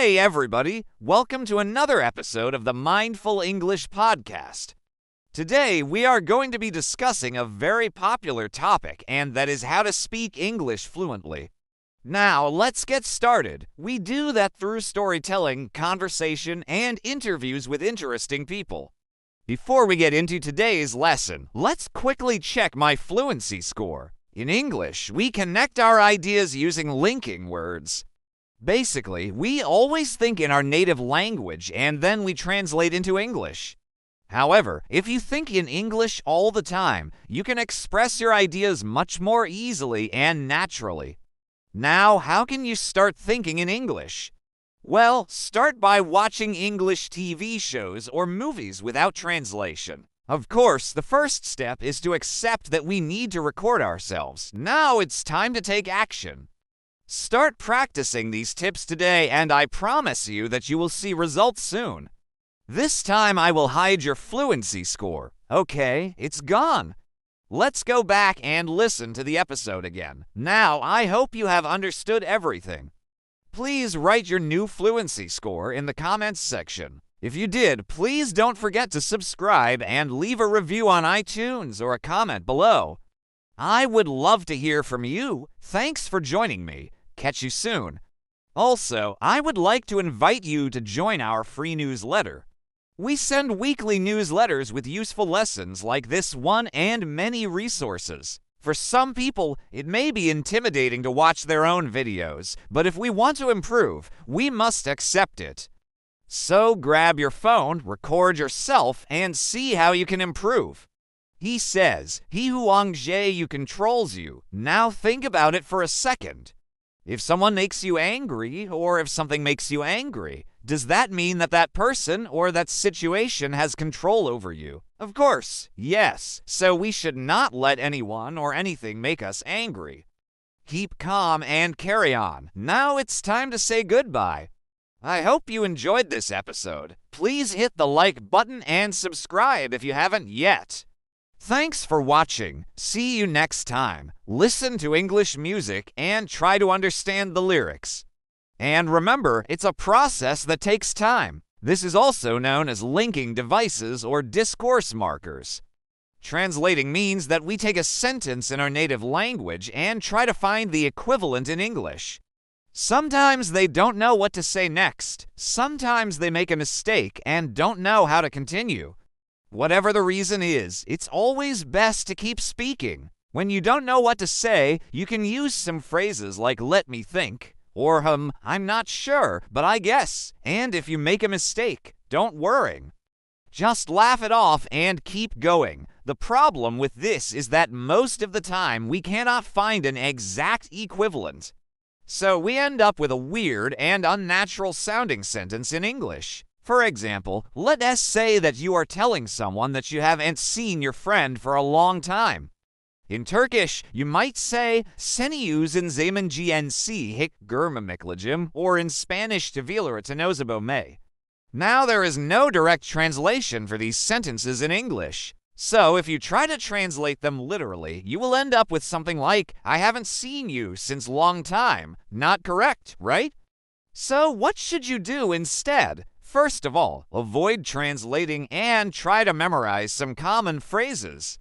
Hey everybody, welcome to another episode of the Mindful English Podcast. Today we are going to be discussing a very popular topic, and that is how to speak English fluently. Now let's get started. We do that through storytelling, conversation, and interviews with interesting people. Before we get into today's lesson, let's quickly check my fluency score. In English, we connect our ideas using linking words. Basically, we always think in our native language and then we translate into English. However, if you think in English all the time, you can express your ideas much more easily and naturally. Now, how can you start thinking in English? Well, start by watching English TV shows or movies without translation. Of course, the first step is to accept that we need to record ourselves. Now it's time to take action. Start practicing these tips today, and I promise you that you will see results soon. This time I will hide your fluency score. Okay, it's gone. Let's go back and listen to the episode again. Now, I hope you have understood everything. Please write your new fluency score in the comments section. If you did, please don't forget to subscribe and leave a review on iTunes or a comment below. I would love to hear from you. Thanks for joining me. Catch you soon. Also, I would like to invite you to join our free newsletter. We send weekly newsletters with useful lessons like this one and many resources. For some people, it may be intimidating to watch their own videos, but if we want to improve, we must accept it. So grab your phone, record yourself, and see how you can improve. He says, "He who you controls you." Now think about it for a second. If someone makes you angry, or if something makes you angry, does that mean that that person or that situation has control over you? Of course, yes. So we should not let anyone or anything make us angry. Keep calm and carry on. Now it's time to say goodbye. I hope you enjoyed this episode. Please hit the like button and subscribe if you haven't yet. Thanks for watching. See you next time. Listen to English music and try to understand the lyrics. And remember, it's a process that takes time. This is also known as linking devices or discourse markers. Translating means that we take a sentence in our native language and try to find the equivalent in English. Sometimes they don't know what to say next. Sometimes they make a mistake and don't know how to continue. Whatever the reason is, it's always best to keep speaking. When you don't know what to say, you can use some phrases like "let me think," or "I'm not sure, but I guess." And if you make a mistake, don't worry. Just laugh it off and keep going. The problem with this is that most of the time we cannot find an exact equivalent. So we end up with a weird and unnatural sounding sentence in English. For example, let us say that you are telling someone that you haven't seen your friend for a long time. In Turkish, you might say, "Seni uzun zaman GNC hiç görmemiştim," or in Spanish, "Te vi me." Now there is no direct translation for these sentences in English. So if you try to translate them literally, you will end up with something like, "I haven't seen you since long time." Not correct, right? So what should you do instead? First of all, avoid translating and try to memorize some common phrases.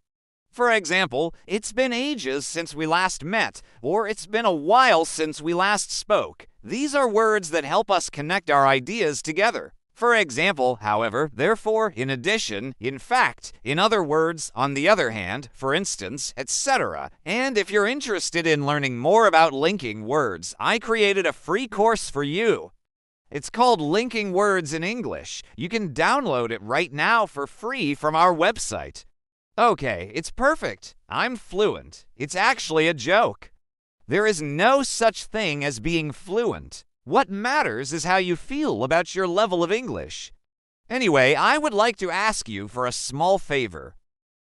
For example, "It's been ages since we last met," or "It's been a while since we last spoke." These are words that help us connect our ideas together. For example, however, therefore, in addition, in fact, in other words, on the other hand, for instance, etc. And if you're interested in learning more about linking words, I created a free course for you. It's called Linking Words in English. You can download it right now for free from our website. Okay, it's perfect. I'm fluent. It's actually a joke. There is no such thing as being fluent. What matters is how you feel about your level of English. Anyway, I would like to ask you for a small favor.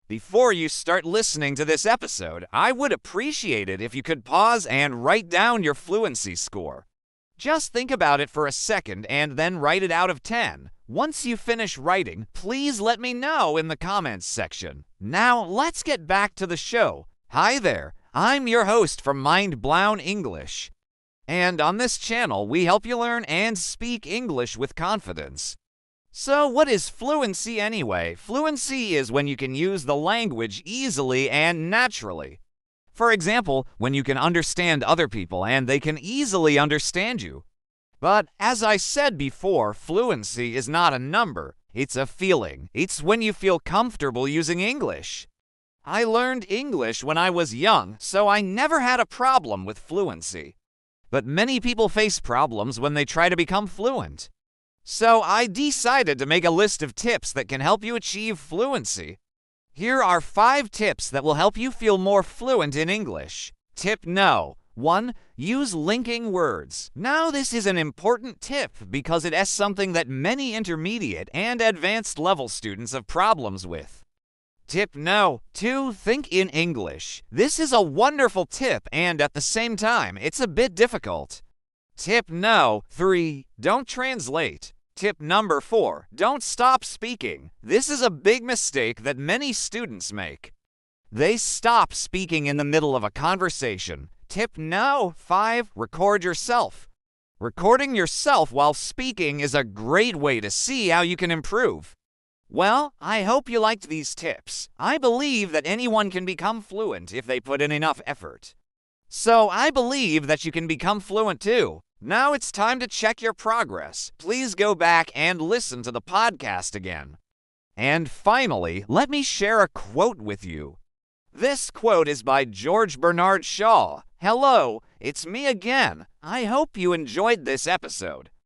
Before you start listening to this episode, I would appreciate it if you could pause and write down your fluency score. Just think about it for a second and then write it out of 10. Once you finish writing, please let me know in the comments section. Now, let's get back to the show. Hi there, I'm your host from Mind Blown English. And on this channel, we help you learn and speak English with confidence. So, what is fluency anyway? Fluency is when you can use the language easily and naturally. For example, when you can understand other people and they can easily understand you. But as I said before, fluency is not a number, it's a feeling. It's when you feel comfortable using English. I learned English when I was young, so I never had a problem with fluency. But many people face problems when they try to become fluent. So I decided to make a list of tips that can help you achieve fluency. Here are 5 tips that will help you feel more fluent in English. Tip No. 1. Use linking words. Now this is an important tip because it is something that many intermediate and advanced level students have problems with. Tip No. 2. Think in English. This is a wonderful tip and at the same time, it's a bit difficult. Tip No. 3. Don't translate. Tip number 4. Don't stop speaking. This is a big mistake that many students make. They stop speaking in the middle of a conversation. Tip No. 5. Record yourself. Recording yourself while speaking is a great way to see how you can improve. Well, I hope you liked these tips. I believe that anyone can become fluent if they put in enough effort. So I believe that you can become fluent too. Now it's time to check your progress. Please go back and listen to the podcast again. And finally, let me share a quote with you. This quote is by George Bernard Shaw. Hello, it's me again. I hope you enjoyed this episode.